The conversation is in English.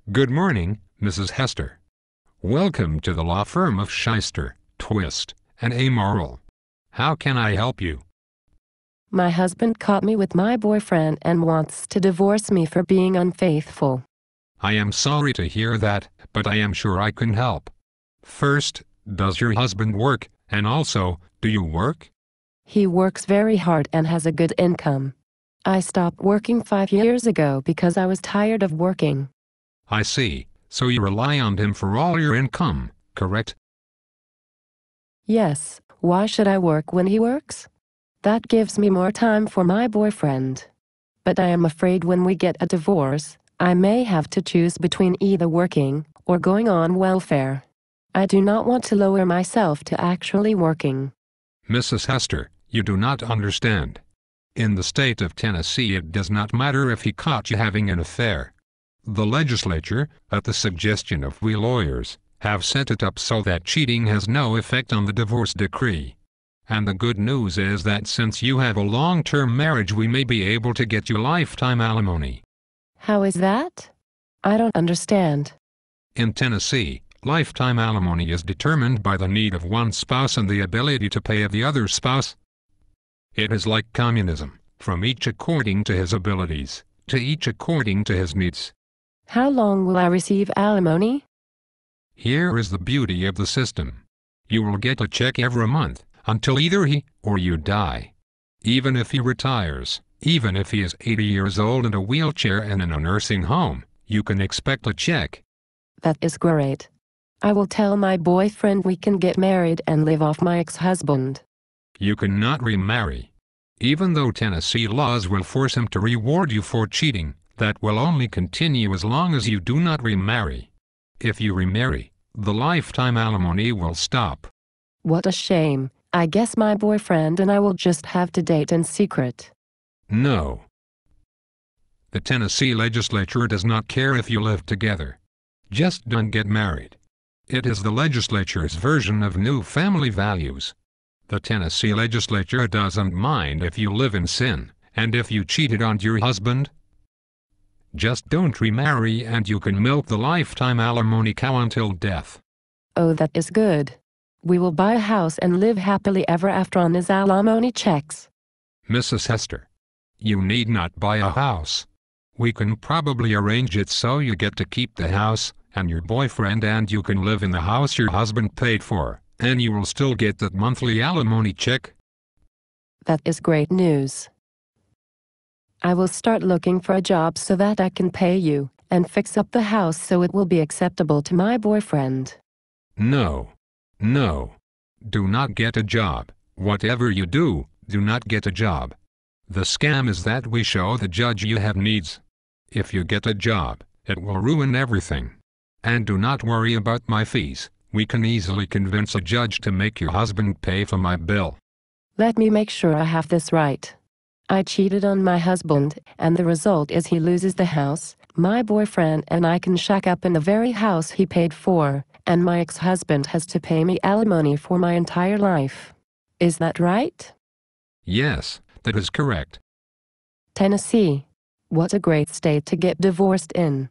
Good morning, Mrs. Hester. Welcome to the law firm of Shyster, Twist, and Amoral. How can I help you? My husband caught me with my boyfriend and wants to divorce me for being unfaithful. I am sorry to hear that, but I am sure I can help. First, does your husband work, and also, do you work? He works very hard and has a good income. I stopped working 5 years ago because I was tired of working. I see, so you rely on him for all your income, correct? Yes, why should I work when he works? That gives me more time for my boyfriend. But I am afraid when we get a divorce, I may have to choose between either working or going on welfare. I do not want to lower myself to actually working. Mrs. Hester, you do not understand. In the state of Tennessee, it does not matter if he caught you having an affair. The legislature, at the suggestion of we lawyers, have set it up so that cheating has no effect on the divorce decree. And the good news is that since you have a long-term marriage, we may be able to get you lifetime alimony. How is that? I don't understand. In Tennessee, lifetime alimony is determined by the need of one spouse and the ability to pay of the other spouse. It is like communism, from each according to his abilities, to each according to his needs. How long will I receive alimony? Here is the beauty of the system. You will get a check every month, until either he or you die. Even if he retires, even if he is 80 years old in a wheelchair and in a nursing home, you can expect a check. That is great. I will tell my boyfriend we can get married and live off my ex-husband. You cannot remarry. Even though Tennessee laws will force him to reward you for cheating, that will only continue as long as you do not remarry. If you remarry, the lifetime alimony will stop. What a shame. I guess my boyfriend and I will just have to date in secret. No. The Tennessee legislature does not care if you live together. Just don't get married. It is the legislature's version of new family values. The Tennessee legislature doesn't mind if you live in sin, and if you cheated on your husband. Just don't remarry and you can milk the lifetime alimony cow until death. Oh, that is good. We will buy a house and live happily ever after on his alimony checks. Mrs. Hester, you need not buy a house. We can probably arrange it so you get to keep the house and your boyfriend, and you can live in the house your husband paid for, and you will still get that monthly alimony check. That is great news. I will start looking for a job so that I can pay you and fix up the house so it will be acceptable to my boyfriend. No. No. Do not get a job. Whatever you do, do not get a job. The scam is that we show the judge you have needs. If you get a job, it will ruin everything. And do not worry about my fees. We can easily convince a judge to make your husband pay for my bill. Let me make sure I have this right. I cheated on my husband, and the result is he loses the house, my boyfriend and I can shack up in the very house he paid for, and my ex-husband has to pay me alimony for my entire life. Is that right? Yes, that is correct. Tennessee. What a great state to get divorced in.